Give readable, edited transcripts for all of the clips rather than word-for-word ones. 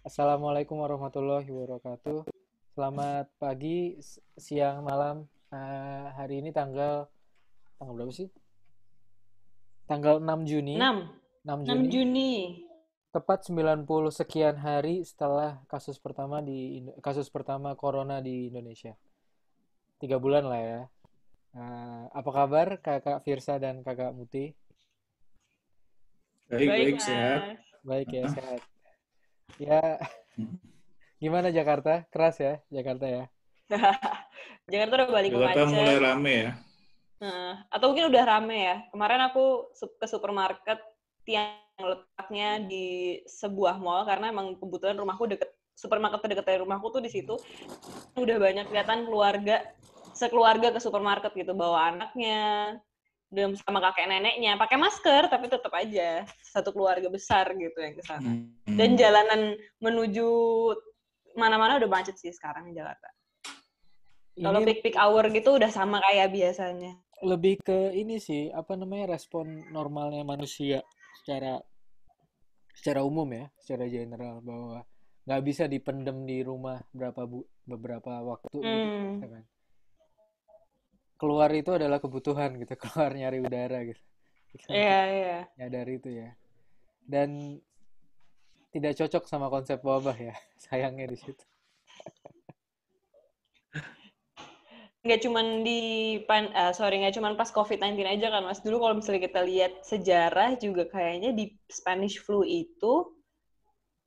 Assalamualaikum warahmatullahi wabarakatuh. Selamat pagi, siang, malam. Hari ini tanggal tanggal berapa sih? Tanggal 6 Juni. 6, 6 6 Juni. Juni. Tepat 90 sekian hari setelah kasus pertama corona di Indonesia. 3 bulan lah ya. Apa kabar Kakak Firsa dan Kakak Muti? Baik, Baik-baik sehat. Mas. Baik ya, sehat. Ya, gimana Jakarta? Keras ya, Jakarta ya. Jakarta udah balik Jakarta mulai macet. rame ya. Atau mungkin udah rame ya. Kemarin aku ke supermarket yang letaknya di sebuah mall karena emang kebetulan rumahku deket, supermarket terdekat dari rumahku tuh di situ. Udah banyak kelihatan sekeluarga ke supermarket gitu, bawa anaknya, dan sama kakek neneknya, pakai masker tapi tetap aja satu keluarga besar gitu yang ke sana. Dan jalanan menuju mana-mana udah macet sih sekarang di Jakarta. Kalau Ini peak hour gitu udah sama kayak biasanya. lebih ke ini sih, apa namanya, respon normalnya manusia secara secara umum ya, secara general, bahwa nggak bisa dipendem di rumah beberapa waktu gitu Hmm, kan. Keluar itu adalah kebutuhan gitu, keluar nyari udara gitu. iya, Kita iya. nyadar itu ya. Dan tidak cocok sama konsep wabah ya, sayangnya di situ. Nggak cuman nggak cuman pas COVID-19 aja kan, Mas. Dulu kalau misalnya kita lihat sejarah juga kayaknya di Spanish flu itu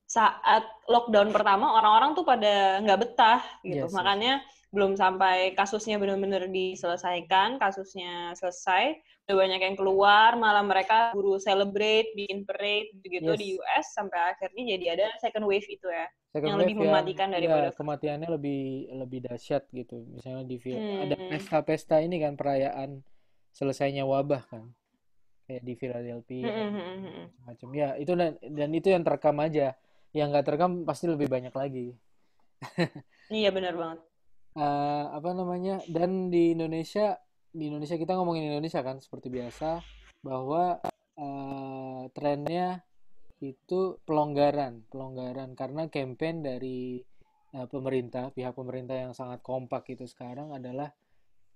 saat lockdown pertama orang-orang tuh pada nggak betah gitu. Yes, yes, yes. Makanya belum sampai kasusnya benar-benar diselesaikan, kasusnya selesai, udah banyak yang keluar, malah mereka buru celebrate, bikin parade gitu di Yes, US sampai akhirnya jadi ada second wave itu ya, second yang lebih wave yang mematikan ya daripada first. kematiannya lebih lebih dahsyat gitu. Misalnya ada Hmm. pesta-pesta ini kan, perayaan selesainya wabah kan, kayak di Philadelphia Hmm, hmm, hmm, hmm. macam ya itu, dan itu yang terekam aja, yang nggak terekam pasti lebih banyak lagi. Iya benar banget. Apa namanya, dan di Indonesia kita ngomongin Indonesia kan seperti biasa, bahwa trennya itu pelonggaran pelonggaran karena campaign dari pihak pemerintah yang sangat kompak itu sekarang adalah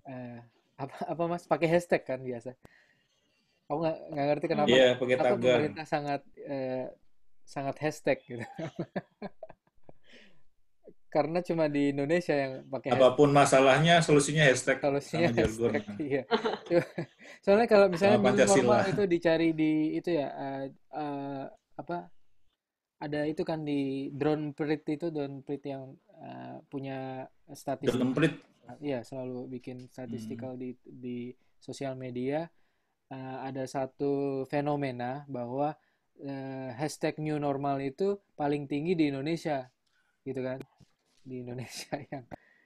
eh, apa Mas, pakai hashtag kan biasa. Aku nggak ngerti kenapa Iya, Hmm. pakai apa tagar. pemerintah sangat sangat hashtag gitu. Karena cuma di Indonesia yang pakai hashtag. Apapun masalahnya, solusinya hashtag Solusinya sama jargon. hashtag, iya. Soalnya kalau misalnya Sama new normal Pancasila. itu dicari di itu ya, apa, ada itu kan di Drone Prit yang punya Dan statistik, emprit. iya selalu bikin Hmm. statistikal di sosial media. Ada satu fenomena bahwa hashtag new normal itu paling tinggi di Indonesia gitu kan, di Indonesia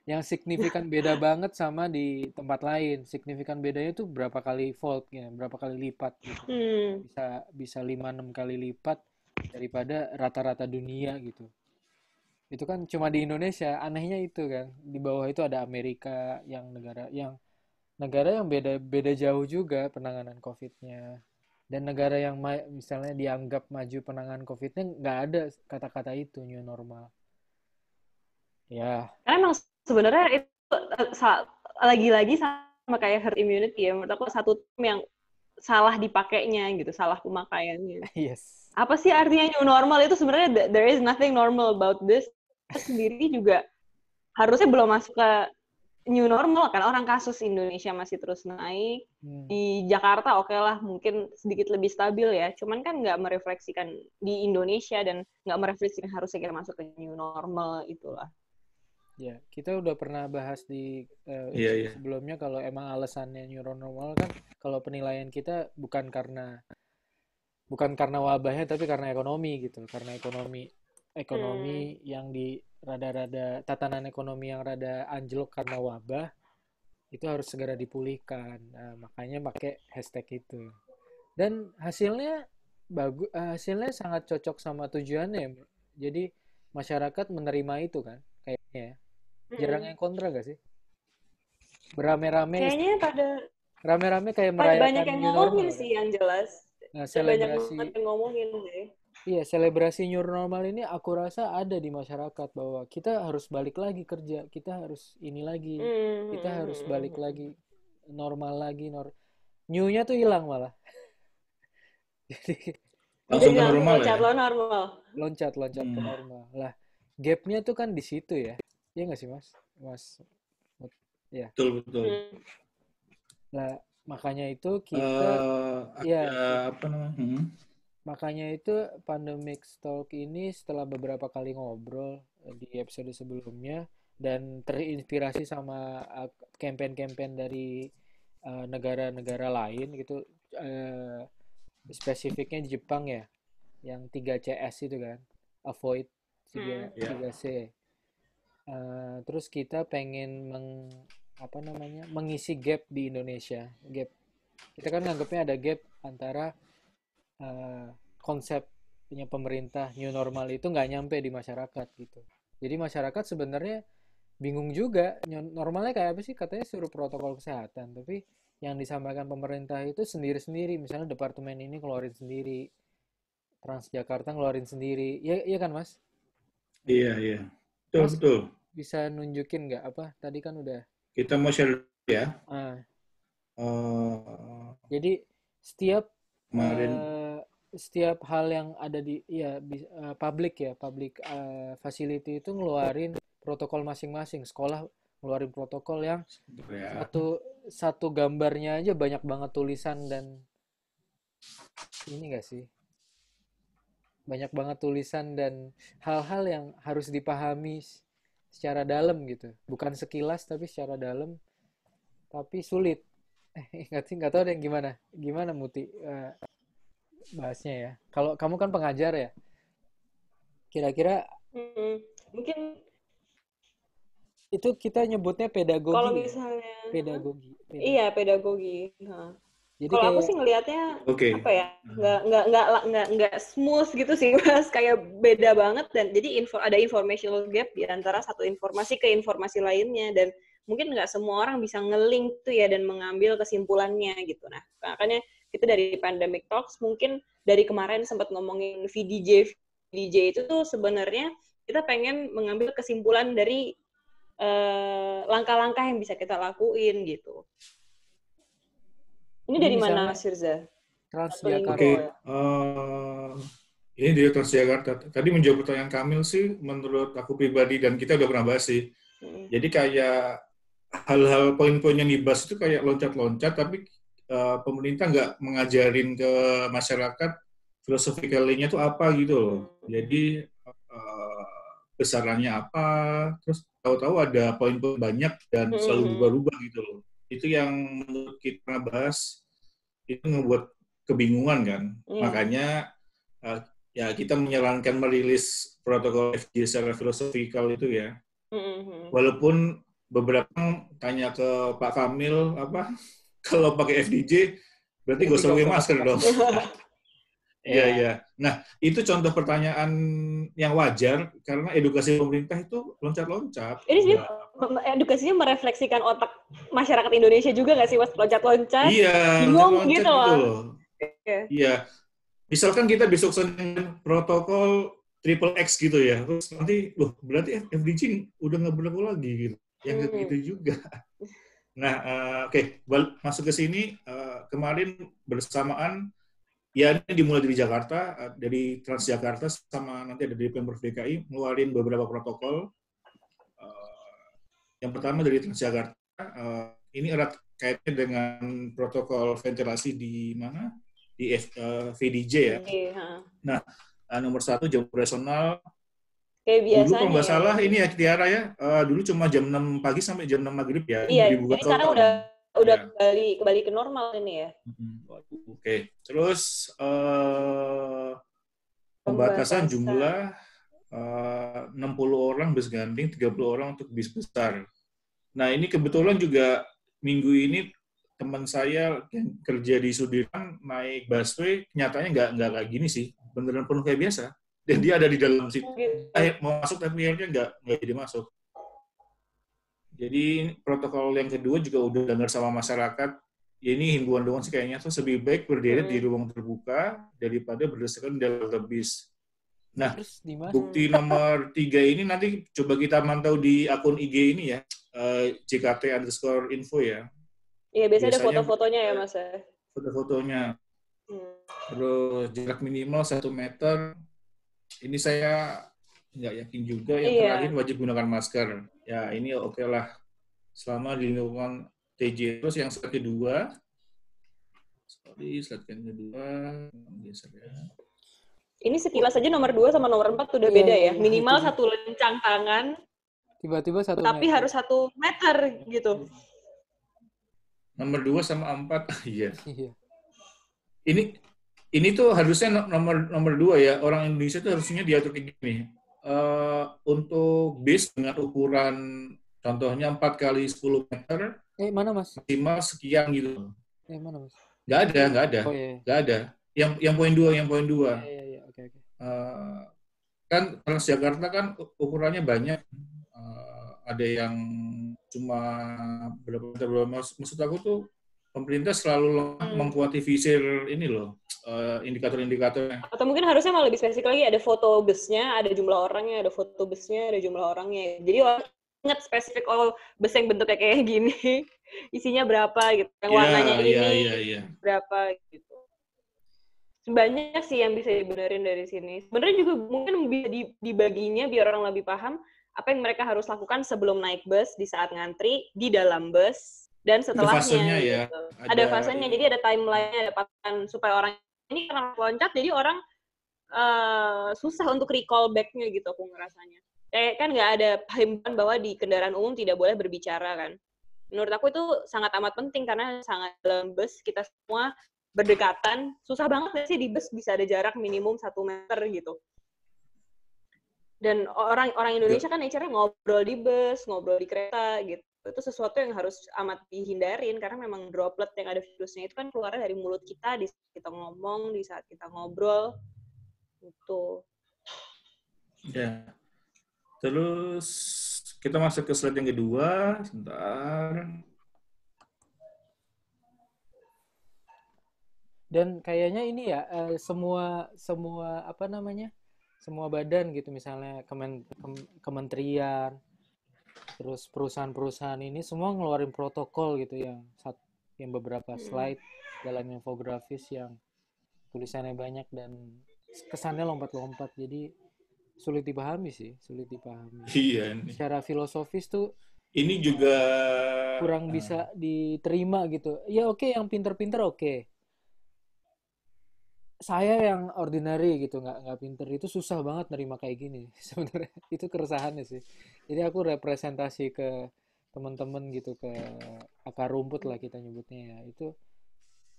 yang signifikan beda banget sama di tempat lain. Signifikan bedanya tuh berapa kali volt ya, berapa kali lipat gitu. Hmm. Bisa bisa 5-6 kali lipat daripada rata-rata dunia gitu. Itu kan cuma di Indonesia, anehnya itu kan. Di bawah itu ada Amerika, yang beda beda jauh juga penanganan COVID-nya. Dan negara yang misalnya dianggap maju penanganan COVID-nya, nggak ada kata-kata itu new normal. Ya, Karena emang sebenarnya itu lagi-lagi sama kayak herd immunity ya. Menurut aku satu term yang salah dipakainya gitu, salah pemakaiannya. yes. Apa sih artinya new normal itu sebenarnya there is nothing normal about this. Kita sendiri juga harusnya belum masuk ke new normal kan, orang kasus Indonesia masih terus naik. Hmm. Di Jakarta oke lah mungkin sedikit lebih stabil ya, cuman kan nggak merefleksikan di Indonesia dan nggak merefleksikan harusnya kita masuk ke new normal itulah. Ya, kita udah pernah bahas di Iya, episode iya. sebelumnya kalau emang alasannya new normal kan, kalau penilaian kita bukan karena wabahnya tapi karena ekonomi gitu, karena ekonomi Hmm. yang di rada-rada tatanan ekonomi yang rada anjlok karena wabah itu harus segera dipulihkan. Nah, makanya pakai hashtag itu. Dan hasilnya sangat cocok sama tujuannya. Jadi masyarakat menerima itu kan kayaknya ya. Jarang Hmm. yang kontra gak sih? Beramai-ramai Kayaknya pada rame-rame kayak banyak merayakan yang new ngomongin normal kan. sih yang jelas. Nah, Dan banyak selebrasi banget yang ngomongin deh. iya, selebrasi new normal ini aku rasa ada di masyarakat bahwa kita harus balik lagi kerja, kita harus ini lagi, kita harus balik lagi normal lagi, new-nya tuh hilang malah. Jadi Langsung Jadi ke langsung normal loncat ya. lo normal. loncat ke normal. Lah, gapnya tuh kan di situ ya. Iya nggak sih, Mas? Mas, ya. Betul, betul. Lah, makanya itu kita ya Ada apa namanya? makanya itu Pandemic Talk ini setelah beberapa kali ngobrol di episode sebelumnya dan terinspirasi sama campaign-campaign dari negara-negara lain gitu, spesifiknya di Jepang ya, yang 3CS itu kan, avoid 3C. Terus kita pengen mengisi gap di Indonesia. Gap. Kita kan nganggapnya ada gap antara konsep punya pemerintah new normal itu nggak nyampe di masyarakat gitu. Jadi masyarakat sebenarnya bingung juga normalnya kayak apa sih, katanya suruh protokol kesehatan, tapi yang disampaikan pemerintah itu sendiri-sendiri. Misalnya departemen ini keluarin sendiri, Transjakarta ngeluarin sendiri. Iya, iya kan Mas? Iya, iya. Betul, Mas betul. bisa nunjukin nggak apa? Tadi kan udah. Kita mau share ya. Ah, Uh, jadi setiap kemarin setiap hal yang ada di ya public facility itu ngeluarin protokol masing-masing. Sekolah ngeluarin protokol yang ya. satu gambarnya aja banyak banget tulisan, dan ini enggak sih? Banyak banget tulisan dan hal-hal yang harus dipahami secara dalam gitu. Bukan sekilas tapi secara dalam, tapi sulit. Nggak tahu deh gimana Muti bahasnya ya. Kalau kamu kan pengajar ya, kira-kira Mungkin itu kita nyebutnya pedagogi. kalau ya? misalnya Pedagogi. Iya, pedagogi. Jadi kalau aku kayak sih ngelihatnya Oke. apa ya, nggak smooth gitu sih Mas, kayak beda banget. Dan jadi ada informational gap di antara satu informasi ke informasi lainnya, dan mungkin nggak semua orang bisa nge-link tuh ya dan mengambil kesimpulannya gitu. Nah, makanya kita dari Pandemic Talks mungkin dari kemarin sempat ngomongin VDJ itu tuh sebenarnya kita pengen mengambil kesimpulan dari langkah-langkah yang bisa kita lakuin gitu. Ini dari mana, Mas Firza? Transjakarta. Oke. Ini dari Transjakarta. Tadi menjawab pertanyaan Kamil sih, menurut aku pribadi dan kita udah pernah bahas sih. Jadi kayak hal-hal poin-poin yang dibahas itu kayak loncat-loncat, tapi pemerintah nggak mengajarin ke masyarakat filosofikalinya itu apa gitu loh. Jadi besarannya apa, terus tahu-tahu ada poin-poin banyak dan selalu berubah-ubah gitu loh. Itu yang menurut kita bahas itu ngebuat kebingungan kan. Makanya ya kita menyarankan merilis protokol FJ secara filosofikal itu ya. Walaupun beberapa tanya ke Pak Kamil kalau pakai FDJ berarti gak usah pakai masker dong. Iya, iya. Nah, itu contoh pertanyaan yang wajar karena edukasi pemerintah itu loncat-loncat. Ini sih edukasinya merefleksikan otak masyarakat Indonesia juga nggak sih, Mas? Loncat-loncat, bingung loncat-loncat gitu loh. Iya. Misalkan kita besok Senin protokol triple X gitu ya, terus nanti, loh berarti FDJ udah nggak berlaku lagi gitu. Yang gitu juga. Nah, oke, masuk ke sini, kemarin bersamaan, ya ini dimulai dari Jakarta, dari Transjakarta sama nanti ada dari Pemprov DKI ngeluarin beberapa protokol. Yang pertama dari Transjakarta, ini erat kaitannya dengan protokol ventilasi di mana? Di VDJ ya. Nah, nomor 1 jam operasional. Kayak biasanya. Dulu kalau nggak salah ini ya Tiara ya, dulu cuma jam 6 pagi sampai jam 6 maghrib ya. Iya, jadi sekarang udah kembali ke normal ini ya. Oke. Terus pembatasan jumlah 60 orang bus gandeng, 30 orang untuk bis besar. Nah, ini kebetulan juga minggu ini teman saya yang kerja di Sudirman naik busway, nyatanya nggak kayak gini sih. Beneran penuh kayak biasa. Dan dia ada di dalam situ. Mau masuk tapi akhirnya nggak jadi masuk. Jadi protokol yang kedua juga udah dengar sama masyarakat. Ya ini himbauan doang sih kayaknya. Terus lebih baik berdiri di ruang terbuka daripada berdasarkan dalam bis. Nah, Terus di mana? bukti nomor 3 ini nanti coba kita mantau di akun IG ini ya, JKT_info ya. Iya, biasanya ada Biasanya foto-fotonya ya, Mas ya. foto-fotonya. Hmm. Terus jarak minimal 1 meter. Ini saya nggak yakin juga. Yang Iya. terakhir wajib gunakan masker. Ya, ini oke lah. Selama di lingkungan TJ. Terus yang slide kedua. Slide kedua. Geser ya. Ini sekilas aja nomor 2 sama nomor 4 udah Iya, beda iya, ya. iya, Minimal itu. 1 lencang tangan, Tiba-tiba 1 tapi meter. harus 1 meter gitu. Nomor 2 sama 4. Iya. Iya. Ini tuh harusnya nomor 2 ya. Orang Indonesia tuh harusnya diatur kayak gini. Untuk bis dengan ukuran contohnya 4 kali 10 meter, Mana Mas? maksimal sekian gitu. Mana Mas? Nggak ada. Oh iya. Nggak ada. Yang poin 2. Iya, oke. Kan Transjakarta kan ukurannya banyak. Ada yang cuma berapa meter. Maksud aku tuh pemerintah selalu mengkuantifikasi ini loh, indikator-indikatornya. Atau mungkin harusnya malah lebih spesifik lagi, ada foto busnya, ada jumlah orangnya, ada foto busnya, ada jumlah orangnya. Jadi orang ingat spesifik, bus yang bentuknya kayak gini, isinya berapa gitu, yang warnanya ini berapa gitu. Banyak sih yang bisa dibenerin dari sini. Sebenarnya juga mungkin bisa dibaginya biar orang lebih paham apa yang mereka harus lakukan sebelum naik bus, di saat ngantri, di dalam bus, dan setelahnya. Ada fasenya gitu. Ya. Ada fasenya, jadi ada timeline-nya, ada pattern supaya orang ini karena loncat, jadi orang susah untuk recall back-nya gitu aku ngerasanya. Kayak kan nggak ada himbauan bahwa di kendaraan umum tidak boleh berbicara kan. Menurut aku itu sangat amat penting karena sangat dalam bus kita semua berdekatan, susah banget nggak sih di bus bisa ada jarak minimum 1 meter gitu. Dan orang Indonesia kan nature-nya ngobrol di bus, ngobrol di kereta gitu. Itu sesuatu yang harus amat dihindarin karena memang droplet yang ada virusnya itu kan keluarnya dari mulut kita di saat kita ngomong, di saat kita ngobrol. Gitu. Ya. Terus kita masuk ke slide yang kedua, sebentar. Dan kayaknya ini ya semua apa namanya? Semua badan gitu, misalnya kementerian, terus perusahaan-perusahaan ini semua ngeluarin protokol gitu yang beberapa slide dalam infografis yang tulisannya banyak dan kesannya lompat-lompat, jadi sulit dipahami. Iya. Secara filosofis tuh ini juga kurang bisa diterima gitu. Ya oke, yang pinter-pinter oke. Saya yang ordinary gitu, nggak pinter, itu susah banget nerima kayak gini sebenarnya. Itu keresahannya sih. Jadi aku representasi ke teman-teman gitu, ke akar rumput lah kita nyebutnya ya, itu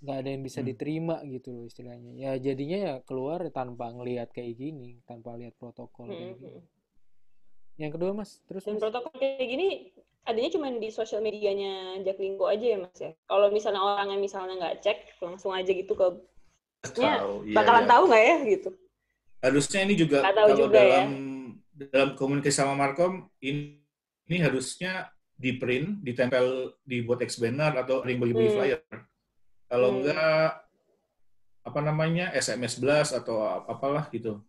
nggak ada yang bisa diterima gitu loh istilahnya. Ya jadinya ya keluar tanpa ngelihat kayak gini, tanpa lihat protokol kayak gini. Yang kedua Mas, terus dan Mas? protokol kayak gini adanya cuma di sosial medianya Jaklingko aja ya Mas ya. Kalau misalnya orangnya misalnya nggak cek, langsung aja gitu ke bakalan tahu nggak ya gitu. Harusnya ini juga kalau dalam komunikasi sama Markom ini harusnya di print, ditempel, dibuat X banner atau ring bagi-bagi flyer. Kalau enggak apa namanya SMS blast atau apalah gitu.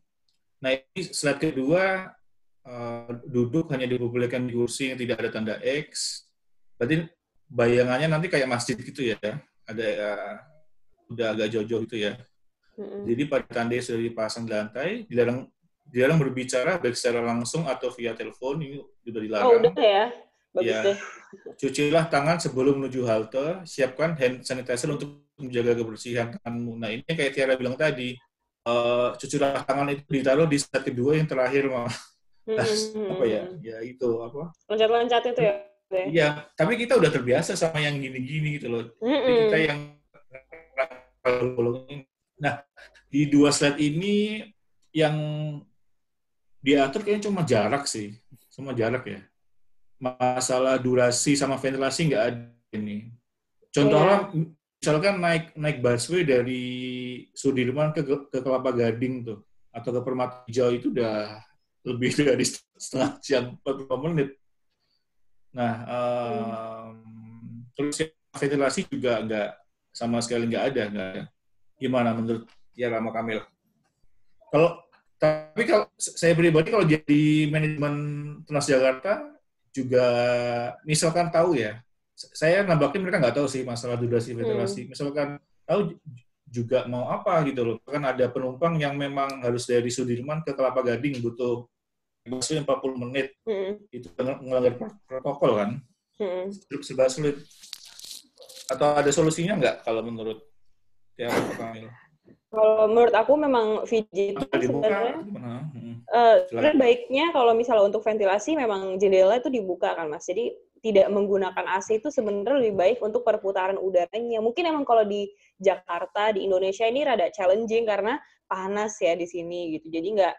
Nah ini slide kedua, duduk hanya diperbolehkan di kursi yang tidak ada tanda X. Berarti bayangannya nanti kayak masjid gitu ya, ada udah agak jauh-jauh gitu ya. Jadi pada tanda sudah dipasang di lantai, dilarang berbicara baik secara langsung atau via telepon, ini sudah dilarang. Oh udah ya, bagus ya. deh. Cucilah tangan sebelum menuju halte, siapkan hand sanitizer untuk menjaga kebersihan tanganmu. Nah ini kayak Tiara bilang tadi, cucilah tangan itu ditaruh di slide kedua yang terakhir, apa ya? Ya itu apa? Loncat-loncat itu ya. Iya, tapi kita udah terbiasa sama yang gini-gini gitu loh. Jadi kita yang nah, di dua slide ini yang diatur kayaknya cuma jarak sih. Cuma jarak ya. Masalah durasi sama ventilasi nggak ada ini. Contohnya, misalkan naik busway dari Sudirman ke Kelapa Gading tuh, atau ke Permata Hijau itu udah lebih dari setengah jam, 40 menit. Nah, terus ventilasi juga sama sekali nggak ada. Gimana menurut Tiara sama Kamil? Kalau Tapi kalau saya pribadi kalau jadi manajemen Transjakarta juga misalkan tahu ya, saya nampaknya mereka nggak tahu sih masalah durasi ventilasi. Misalkan tahu juga mau apa gitu loh. Kan ada penumpang yang memang harus dari Sudirman ke Kelapa Gading butuh 40 menit. Itu melanggar protokol kan. Serba sulit. Atau ada solusinya nggak kalau menurut Tiara Kamil? Kalau menurut aku memang VJ itu sebenarnya baiknya kalau misalnya untuk ventilasi memang jendela itu dibuka kan Mas. Jadi tidak menggunakan AC itu sebenarnya lebih baik untuk perputaran udaranya. Mungkin emang kalau di Jakarta, di Indonesia ini rada challenging karena panas ya di sini gitu. Jadi nggak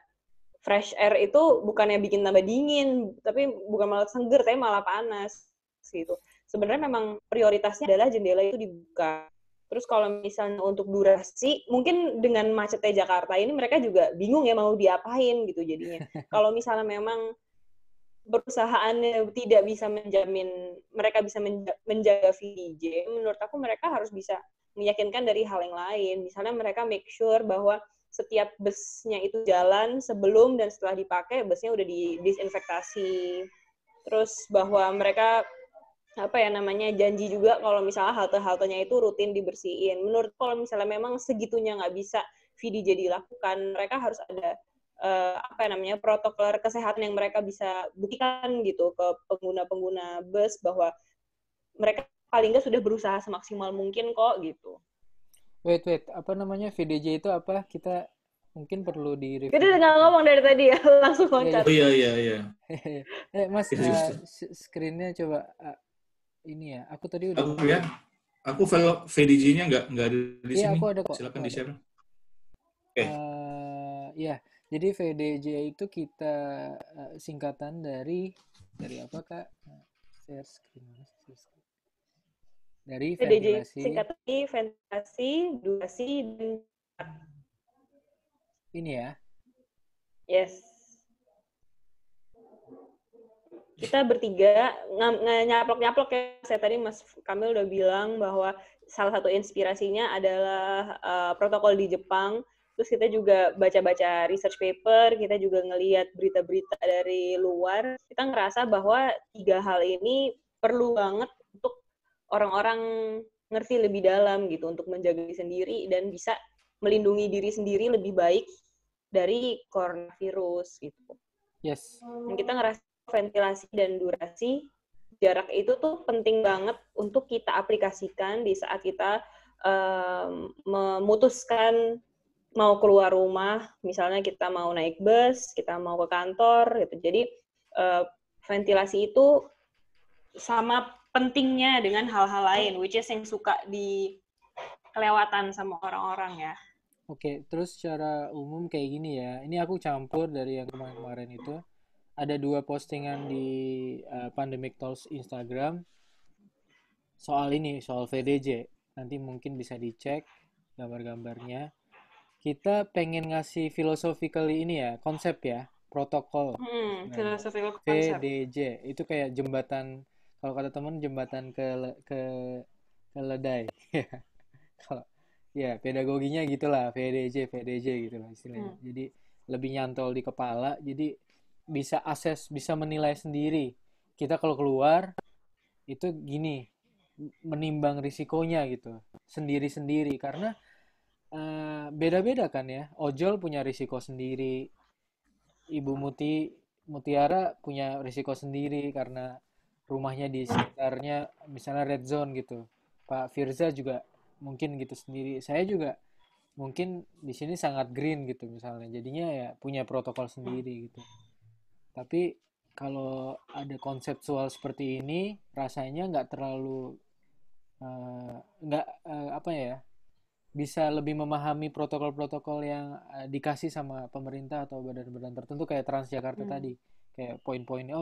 fresh air itu bukannya bikin tambah dingin, tapi bukan malah seger, tapi malah panas gitu. Sebenarnya memang prioritasnya adalah jendela itu dibuka. Terus kalau misalnya untuk durasi, mungkin dengan macetnya Jakarta ini mereka juga bingung ya mau diapain gitu jadinya. Kalau misalnya memang perusahaannya tidak bisa menjamin, mereka bisa menjaga VDJ, menurut aku mereka harus bisa meyakinkan dari hal yang lain. Misalnya mereka make sure bahwa setiap busnya itu jalan sebelum dan setelah dipakai, busnya udah didisinfektasi. Terus bahwa mereka janji juga kalau misalnya halte-haltenya itu rutin dibersihin. Menurut kalau misalnya memang segitunya nggak bisa VDJ dilakukan, mereka harus ada protokol kesehatan yang mereka bisa buktikan gitu ke pengguna-pengguna bus bahwa mereka paling nggak sudah berusaha semaksimal mungkin kok gitu. Wait, VDJ itu apa? Kita mungkin perlu di-review. Kita nggak ngomong dari tadi ya, langsung loncat. Iya. Mas, screen-nya coba ini ya. Aku tadi udah. Aku file VDJ-nya nggak ada di sini. Iya, aku ada kok. Silakan di-share. Oke. Ya, jadi VDJ itu kita singkatan dari apa Kak? Share screen. Dari ventilasi. Singkatan ventilasi, durasi, dan ini ya. Yes. Kita bertiga nyaplok-nyaplok ya. Saya tadi Mas Kamil udah bilang bahwa salah satu inspirasinya adalah protokol di Jepang. Terus kita juga baca-baca research paper, kita juga ngelihat berita-berita dari luar. Kita ngerasa bahwa 3 hal ini perlu banget untuk orang-orang ngerti lebih dalam gitu, untuk menjaga diri sendiri dan bisa melindungi diri sendiri lebih baik dari coronavirus gitu. Yes. Dan kita ngerasa ventilasi dan durasi jarak itu tuh penting banget untuk kita aplikasikan di saat kita memutuskan mau keluar rumah, misalnya kita mau naik bus, kita mau ke kantor gitu. Jadi ventilasi itu sama pentingnya dengan hal-hal lain, which is yang suka di kelewatan sama orang-orang ya. Oke, terus secara umum kayak gini ya. Ini aku campur dari yang kemarin-kemarin itu. Ada 2 postingan di Pandemic Talks Instagram soal VDJ. Nanti mungkin bisa dicek gambar-gambarnya. Kita pengen ngasih philosophically ini ya, konsep ya, protokol. Philosophical konsep. VDJ itu kayak jembatan, kalau kata teman jembatan ke keledai. Kalau ya pedagoginya gitulah, VDJ gitulah istilahnya. Jadi lebih nyantol di kepala, jadi bisa menilai sendiri. Kita kalau keluar itu gini, menimbang risikonya gitu, sendiri-sendiri karena beda-beda kan ya. Ojol punya risiko sendiri, Ibu Mutiara punya risiko sendiri karena rumahnya di sekitarnya misalnya red zone gitu. Pak Firza juga mungkin gitu sendiri. Saya juga mungkin di sini sangat green gitu misalnya. Jadinya ya punya protokol sendiri gitu. Tapi kalau ada konseptual seperti ini rasanya nggak terlalu bisa lebih memahami protokol-protokol yang dikasih sama pemerintah atau badan-badan tertentu kayak Transjakarta tadi, kayak poin-poinnya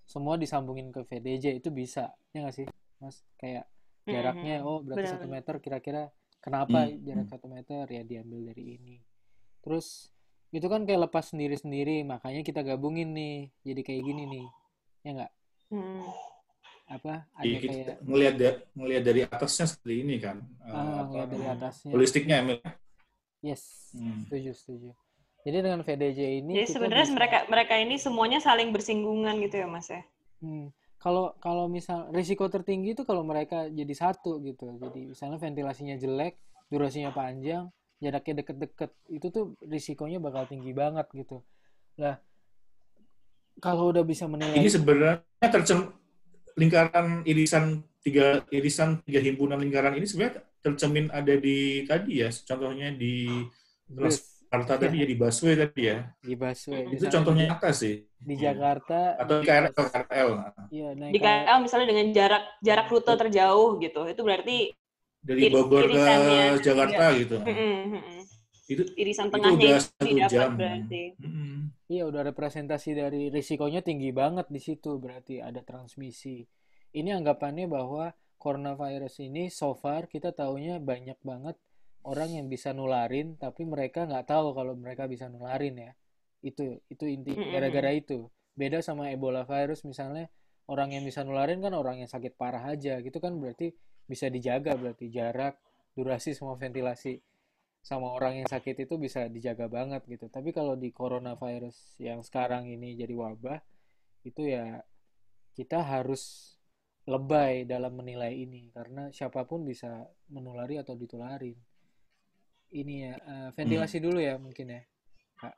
semua disambungin ke VDJ itu bisa ya nggak sih Mas, kayak jaraknya berarti 1 meter, kira-kira kenapa jarak 1 meter ya diambil dari ini. Terus itu kan kayak lepas sendiri-sendiri, makanya kita gabungin nih jadi kayak gini nih ya nggak? Ada kayak ngelihat dari atasnya seperti ini kan, ngelihat dari atasnya holistiknya Emil. Yes, setuju. Jadi dengan VDJ ini Jadi kita sebenarnya bisa mereka ini semuanya saling bersinggungan gitu ya, Mas ya. kalau kalau misal risiko tertinggi itu kalau mereka jadi satu gitu. Jadi misalnya ventilasinya jelek, durasinya panjang, jaraknya deket-deket, itu tuh risikonya bakal tinggi banget gitu. Lah, kalau udah bisa Ini menilai sebenarnya lingkaran irisan tiga himpunan lingkaran ini sebenarnya tercermin ada di tadi ya, contohnya di bus, Transjakarta tadi ya, di busway tadi ya. di busway, Itu misalnya contohnya nyata sih. di Jakarta Atau di naik KRL, bus, KRL. iya naik Di KL misalnya dengan jarak rute terjauh gitu, itu berarti Dari Bogor ke irisannya Jakarta gitu. irisan Itu tengahnya udah itu 1 didapat jam. berarti. iya udah representasi dari risikonya tinggi banget di situ, berarti ada transmisi. Ini anggapannya bahwa coronavirus ini so far kita taunya banyak banget orang yang bisa nularin, tapi mereka nggak tahu kalau mereka bisa nularin ya. Itu inti gara-gara itu. Beda sama Ebola virus misalnya, orang yang bisa nularin kan orang yang sakit parah aja gitu kan, berarti bisa dijaga, berarti jarak, durasi, semua ventilasi sama orang yang sakit itu bisa dijaga banget gitu. Tapi kalau di coronavirus yang sekarang ini jadi wabah, itu ya kita harus lebay dalam menilai ini karena siapapun bisa menulari atau ditularin. Ini ya ventilasi dulu ya mungkin ya, Kak.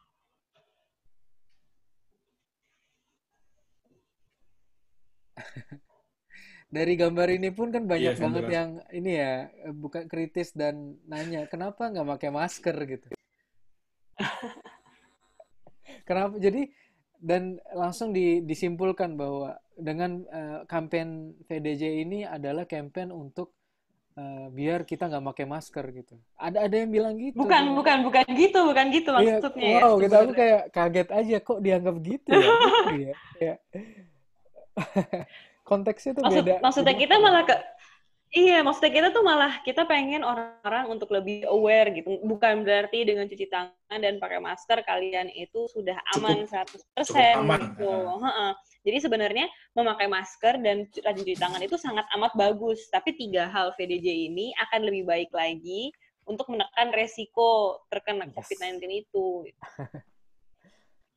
Dari gambar ini pun kan banyak Iya, banget ventilasi. yang ini ya bukan kritis dan nanya kenapa nggak pakai masker gitu. Kenapa? Jadi dan langsung disimpulkan bahwa dengan campaign VDJ ini adalah campaign untuk biar kita nggak pakai masker gitu. Ada yang bilang gitu. Bukan gitu Iya, maksudnya ya wow, aku sebenarnya. kayak kaget aja kok dianggap gitu ya. Gitu ya. Kayak konteksnya tuh Maksudnya beda kita banget. malah maksudnya kita tuh malah kita pengen orang-orang untuk lebih aware gitu. Bukan berarti dengan cuci tangan dan pakai masker kalian itu sudah aman Cukup 100% aman. gitu. Jadi sebenarnya memakai masker dan rajin cuci tangan itu sangat amat bagus. Tapi 3 hal VDJ ini akan lebih baik lagi untuk menekan resiko terkena Yes. COVID-19 itu.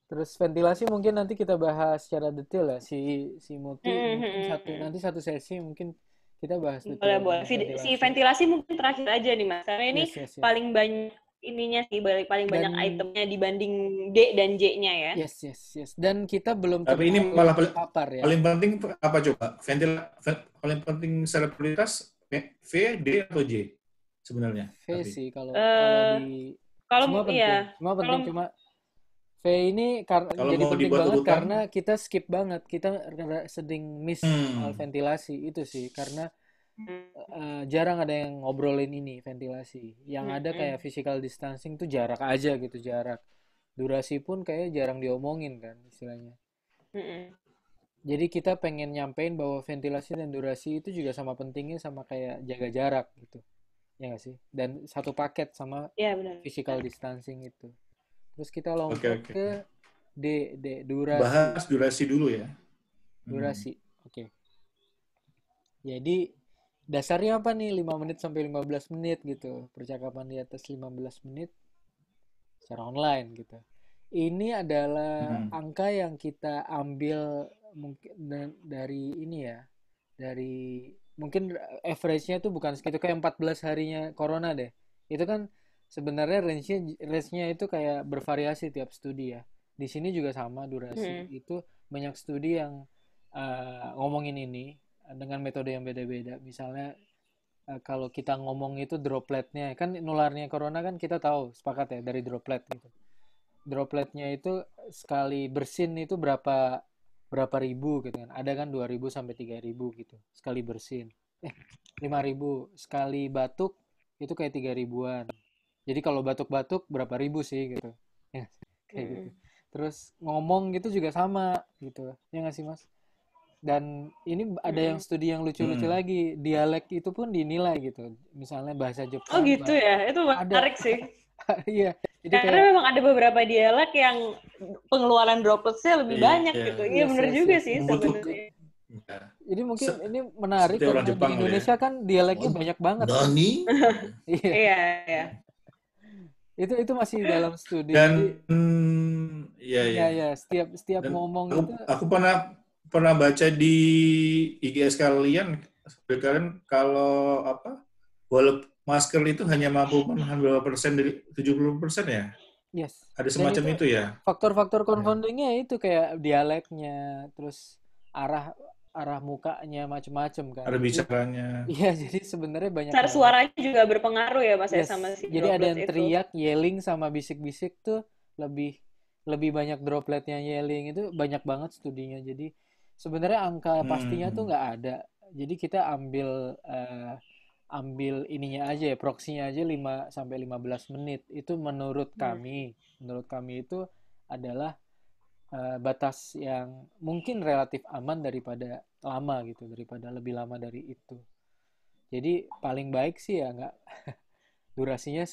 Terus ventilasi mungkin nanti kita bahas secara detail ya, si Muti mungkin nanti satu sesi mungkin kita bahas detail Boleh. tentang Si ventilasi. ventilasi mungkin terakhir aja nih Mas. Karena ini Yes. paling banyak ininya sih, paling banyak Dan itemnya dibanding D dan J-nya ya. yes. Dan kita belum Tapi ini terlalu malah terpapar ya. paling penting apa coba? Paling penting secara prioritas V, D atau J sebenarnya? V Tapi sih kalau di Kalau semua penting. Semua penting, cuma V ini kalau jadi mau penting dibuat banget urutan, karena kita skip banget. Kita sering miss soal ventilasi itu sih karena jarang ada yang ngobrolin ini ventilasi. Yang ada kayak physical distancing tuh jarak aja gitu, jarak. Durasi pun kayak jarang diomongin kan istilahnya. Jadi kita pengen nyampein bahwa ventilasi dan durasi itu juga sama pentingnya sama kayak jaga jarak gitu. Ya nggak sih? Dan satu paket sama physical distancing itu. Terus kita lompat ke D, durasi. Bahas durasi dulu ya. Durasi, oke. Jadi dasarnya apa nih 5 menit sampai 15 menit gitu. Percakapan di atas 15 menit secara online gitu. Ini adalah angka yang kita ambil mungkin dari ini ya. Dari mungkin average-nya tuh bukan segitu kayak 14 harinya corona deh. Itu kan sebenarnya range-nya itu kayak bervariasi tiap studi ya. Di sini juga sama durasi. Itu banyak studi yang ngomongin ini dengan metode yang beda-beda. Misalnya kalau kita ngomong itu dropletnya, kan nularnya corona kan kita tahu, sepakat ya, dari droplet gitu. Dropletnya itu sekali bersin itu berapa ribu gitu kan. Ada kan 2.000 sampai 3.000 gitu sekali bersin. 5.000 sekali batuk itu kayak 3.000-an. Jadi kalau batuk-batuk berapa ribu sih gitu. Ya, kayak gitu. Terus ngomong gitu juga sama gitu. Ya nggak sih Mas? Dan ini ada yang studi yang lucu-lucu lagi. Dialek itu pun dinilai gitu. Misalnya bahasa Jepang. Oh gitu ya, itu menarik sih. Iya. Jadi karena memang ada beberapa dialek yang pengeluaran dropletsnya lebih banyak gitu. Iya benar juga sih sebenarnya. Jadi mungkin ini menarik karena di Indonesia kan dialeknya banyak banget. Nani? Iya. Itu masih dalam studi. Dan Jadi ya. ya setiap Dan ngomong aku itu aku pernah baca di IGS kalian kalau apa? Walaupun masker itu hanya mampu menahan berapa persen dari 70% ya? yes. Ada Dan semacam itu itu ya? faktor-faktor Ya. confoundingnya itu kayak dialeknya, terus arah arah mukanya macem-macem kan. Ada Jadi bicaranya. iya, jadi sebenarnya banyak Cara banget. suaranya juga berpengaruh ya Mas ya sama Yes, si jadi ada droplet yang itu. teriak, yelling sama bisik-bisik tuh lebih lebih banyak dropletnya yelling itu banyak banget studinya. Jadi sebenarnya angka pastinya tuh Hmm. nggak ada. Jadi kita ambil ininya aja ya, proksinya aja 5 sampai 15 menit. Itu menurut Hmm. kami. Menurut kami itu adalah batas yang mungkin relatif aman daripada lama gitu, daripada lebih lama dari itu. Jadi paling baik sih ya nggak durasinya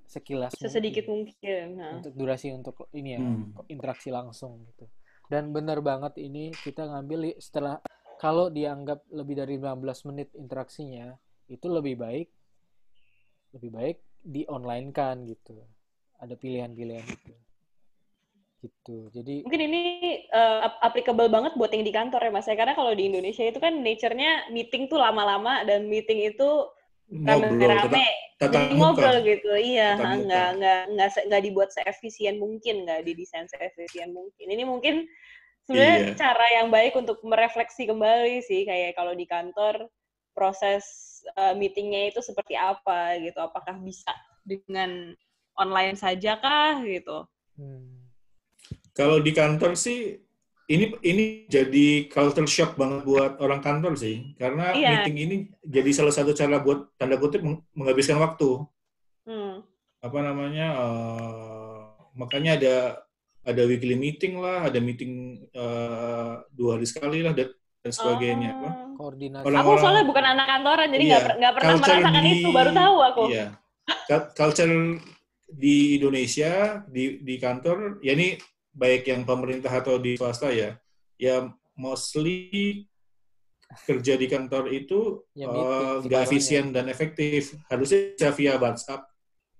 sekilas Sesedikit mungkin mungkin. Nah. untuk durasi untuk ini ya Hmm. interaksi langsung gitu. Dan benar banget ini kita ngambil setelah kalau dianggap lebih dari 15 menit interaksinya itu lebih baik di online kan gitu. Ada pilihan-pilihan itu. Gitu. Jadi Mungkin ini applicable banget buat yang di kantor ya Mas ya. Karena kalau di Indonesia itu kan nature-nya meeting tuh lama-lama dan meeting itu Ngobrol, rame-rame. tatap Jadi muka. ngobrol gitu. Iya, Tatap muka. nggak dibuat seefisien mungkin, nggak didesain seefisien mungkin. Ini mungkin sebenarnya Iya. cara yang baik untuk merefleksi kembali sih kayak kalau di kantor proses meetingnya itu seperti apa gitu. Apakah bisa dengan online saja kah gitu. Kalau di kantor sih ini jadi culture shock banget buat orang kantor sih, karena Iya. meeting ini jadi salah satu cara buat tanda kutip menghabiskan waktu. Apa namanya? Makanya ada weekly meeting lah, ada meeting 2 hari sekali lah dan sebagainya. koordinasi. Aku soalnya Orang-orang bukan anak kantoran, jadi iya, nggak pernah culture merasakan itu, baru tahu aku. iya, culture di Indonesia di kantor ya ini baik yang pemerintah atau di swasta ya mostly kerja di kantor itu Ya meeting nggak semuanya. efisien dan efektif. Harusnya bisa via WhatsApp,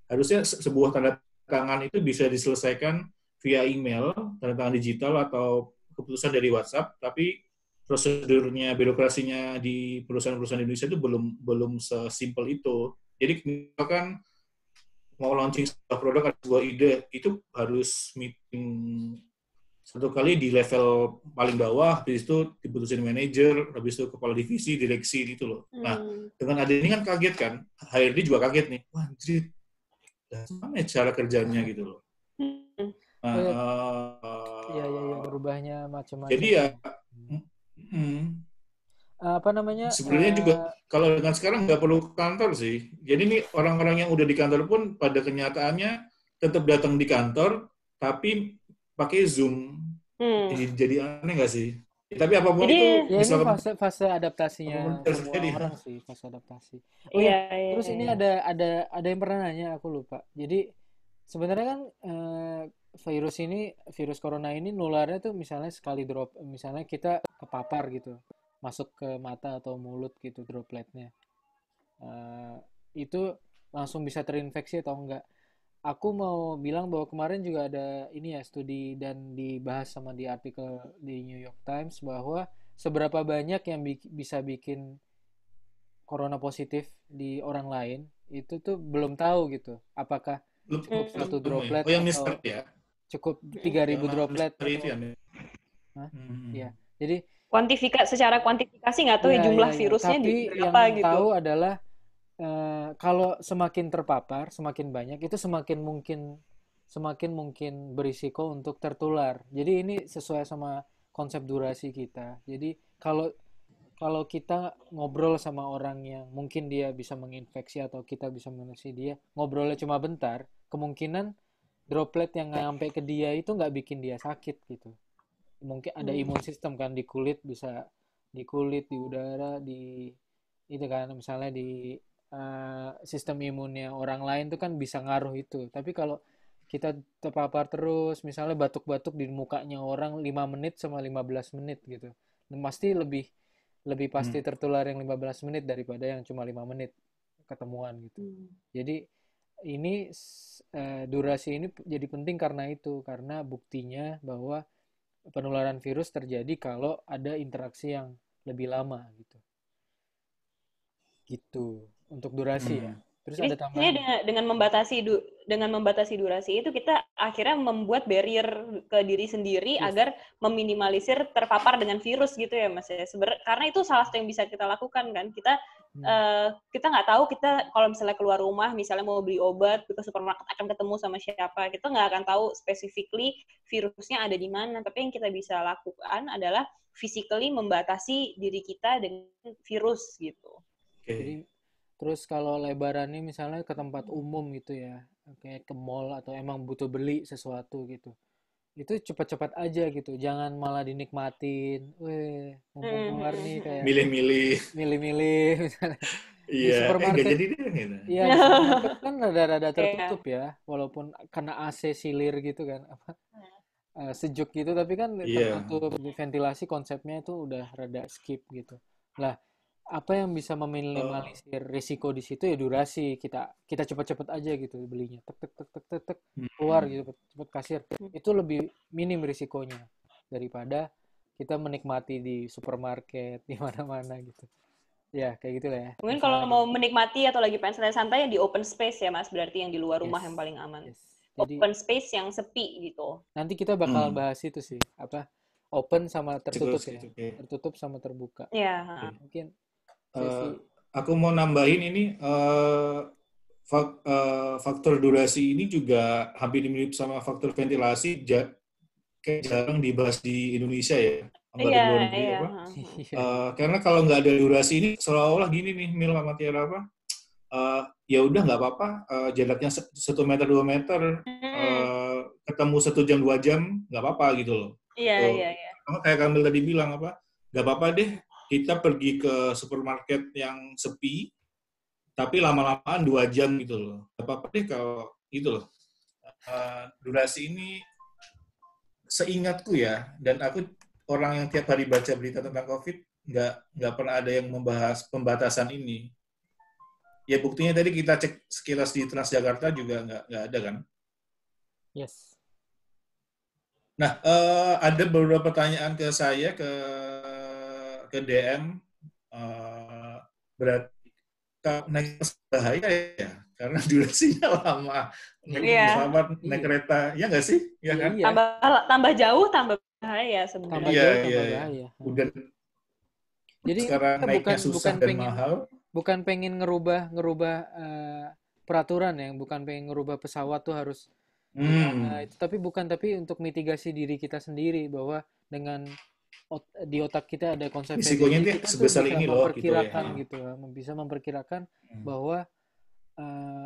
harusnya sebuah tanda tangan itu bisa diselesaikan via email, tanda tangan digital atau keputusan dari WhatsApp, tapi prosedurnya, birokrasinya di perusahaan-perusahaan Indonesia itu belum sesimpel itu. Jadi misalkan mau launching sebuah produk atau sebuah ide, itu harus meeting satu kali di level paling bawah, habis itu diputusin manajer, habis itu kepala divisi, direksi gitu loh. Nah, dengan ada ini kan kaget kan, HRD juga kaget nih, wah anjir, gimana cara kerjanya gitu loh. Iya, berubahnya macam-macam. Jadi ya, apa namanya? sebenarnya juga kalau dengan sekarang nggak perlu ke kantor sih. Jadi nih orang-orang yang udah di kantor pun pada kenyataannya tetap datang di kantor, tapi pakai Zoom. Jadi aneh nggak sih? Tapi apapun Jadi, itu ya bisa ini fase adaptasinya semua terjadi. orang sih, fase adaptasi. iya. Terus ini ada yang pernah nanya, aku lupa. Jadi sebenarnya kan virus corona ini nularnya tuh misalnya sekali drop, misalnya kita kepapar gitu, masuk ke mata atau mulut gitu dropletnya, itu langsung bisa terinfeksi atau enggak. Aku mau bilang bahwa kemarin juga ada ini ya studi dan dibahas sama di artikel di New York Times bahwa seberapa banyak yang bisa bikin corona positif di orang lain itu tuh belum tahu gitu. Apakah cukup satu droplet yang atau misteri ya. cukup 3.000 droplet Misteri itu atau ya. Jadi secara kuantifikasi nggak tahu ya jumlah virusnya tapi yang berapa gitu. tahu adalah kalau semakin terpapar, semakin banyak itu semakin mungkin berisiko untuk tertular. Jadi ini sesuai sama konsep durasi kita. Jadi kalau kita ngobrol sama orang yang mungkin dia bisa menginfeksi atau kita bisa menginfeksi dia, ngobrolnya cuma bentar, kemungkinan droplet yang nyampe ke dia itu nggak bikin dia sakit gitu. Mungkin ada imun sistem kan di kulit, bisa di kulit, di udara, di itu kan misalnya di sistem imunnya orang lain tuh kan bisa ngaruh itu. Tapi kalau kita terpapar terus, misalnya batuk-batuk di mukanya orang 5 menit sama 15 menit gitu. Pasti lebih pasti tertular yang 15 menit daripada yang cuma 5 menit ketemuan gitu. Jadi ini durasi ini jadi penting karena itu, karena buktinya bahwa penularan virus terjadi kalau ada interaksi yang lebih lama gitu. Gitu untuk durasi ya. Hmm. Terus Jadi ada sebenarnya tambahan? dengan membatasi durasi itu kita akhirnya membuat barrier ke diri sendiri Yes. agar meminimalisir terpapar dengan virus gitu ya Mas ya. Karena itu salah satu yang bisa kita lakukan kan. Kita nggak tahu kita kalau misalnya keluar rumah, misalnya mau beli obat ke supermarket akan ketemu sama siapa. Kita nggak akan tahu specifically virusnya ada di mana. Tapi yang kita bisa lakukan adalah physically membatasi diri kita dengan virus gitu. Jadi terus kalau lebarannya misalnya ke tempat umum gitu ya, kayak ke mall atau emang butuh beli sesuatu gitu, itu cepat-cepat aja gitu, jangan malah dinikmatin, weh mumpung keluar nih kayak Milih-milih. milih-milih misalnya di Iya, nggak supermarket. jadi deh gitu. Iya di supermarket kan rada-rada Iya. tertutup ya, walaupun kena AC silir gitu kan, sejuk gitu, tapi kan Iya. tertutup, ventilasi konsepnya itu udah rada skip gitu. Lah, apa yang bisa Eh, meminimalisir risiko di situ ya durasi, kita cepet-cepet aja gitu belinya, tek tek tek tek tek tek, keluar hmm. gitu cepet kasir, itu lebih minim risikonya daripada kita menikmati di supermarket di mana-mana gitu ya, kayak gitu lah ya Mungkin kalau misalnya mau gitu. menikmati atau lagi pengen santai-santai yang di open space ya Mas, berarti yang di luar rumah yang Yes, paling aman. yes, jadi Open space yang sepi gitu. nanti kita bakal Hmm. bahas itu sih, apa, open sama tertutup ya, Oke. tertutup sama terbuka Ya. mungkin Eh, sesi. aku mau nambahin ini faktor durasi ini juga hampir mirip sama faktor ventilasi, kayak jarang dibahas di Indonesia ya, nggak Iya, di luar negeri iya. apa. Iya, Karena kalau nggak ada durasi ini seolah-olah gini nih, Mil sama Tiara apa, ya udah nggak apa-apa, jaraknya 1 meter 2 meter, Hmm. ketemu 1 jam 2 jam nggak apa-apa gitu loh. Iya, Tuh. iya, iya. Sama kayak Kamil tadi bilang apa, nggak apa-apa deh kita pergi ke supermarket yang sepi, tapi lama-lamaan 2 jam gitu loh. Nggak apa-apa deh kalau gitu loh. Durasi ini seingatku ya, dan aku orang yang tiap hari baca berita tentang COVID, nggak pernah ada yang membahas pembatasan ini. Ya buktinya tadi kita cek sekilas di Transjakarta juga nggak ada kan. yes. Nah, ada beberapa pertanyaan ke saya ke DM. Berarti naik bus bahaya ya, karena durasinya lama. Naik Iya. pesawat, naik Iya, kereta, ya nggak sih? Ya iya, kan? iya, Tambah jauh, tambah bahaya tambah sebenarnya. Iya, jauh iya, tambah iya. bahaya. Udah Jadi ini sekarang kita naiknya bukan susah dan mahal. ngerubah ngerubah peraturan ya, bukan pengen ngerubah pesawat tuh harus gimana Hmm, itu, tapi untuk mitigasi diri kita sendiri, bahwa dengan di otak kita ada konsep risikonya PBB, itu kita tuh sebesar bisa ini loh, gitu ya. memperkirakan gitu, bisa memperkirakan Hmm. bahwa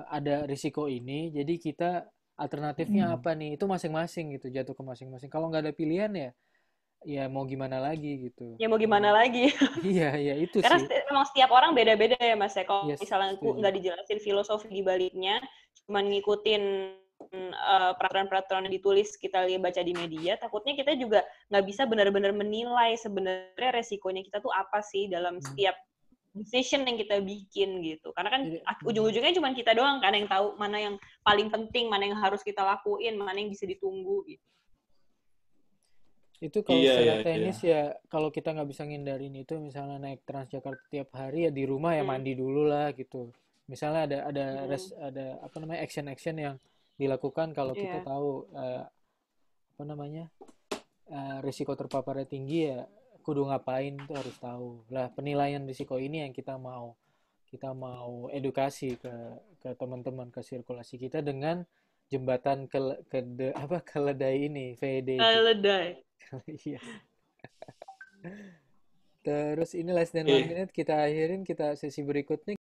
ada risiko ini, jadi kita alternatifnya Hmm. apa nih, itu masing-masing gitu, jatuh ke masing-masing. Kalau nggak ada pilihan ya, ya mau gimana lagi gitu. Ya mau gimana lagi? Iya, iya itu Karena sih. memang setiap orang beda-beda ya Mas ya. Kalau Yes, misalnya setuju. nggak dijelasin filosofi di baliknya, cuma ngikutin peraturan-peraturan yang ditulis kita lihat baca di media, takutnya kita juga nggak bisa benar-benar menilai sebenarnya resikonya kita tuh apa sih dalam Hmm. setiap decision yang kita bikin gitu. Karena kan Jadi, ujung-ujungnya cuma kita doang kan yang tahu mana yang paling penting, mana yang harus kita lakuin, mana yang bisa ditunggu gitu. itu kalau Iya, secara iya, iya. teknis ya, kalau kita nggak bisa ngindarin itu, misalnya naik Transjakarta tiap hari ya di rumah ya Hmm. mandi dulu lah gitu. Misalnya Hmm. ada apa namanya, action yang dilakukan kalau kita Iya. tahu apa namanya, risiko terpaparnya tinggi, ya kudu ngapain tuh harus tahu. Lah penilaian risiko ini yang kita mau edukasi ke teman-teman, ke sirkulasi kita dengan jembatan keledai ini, VED itu. Keledai. Iya. Terus ini less than one Oke. minute, kita akhirin, kita sesi berikutnya.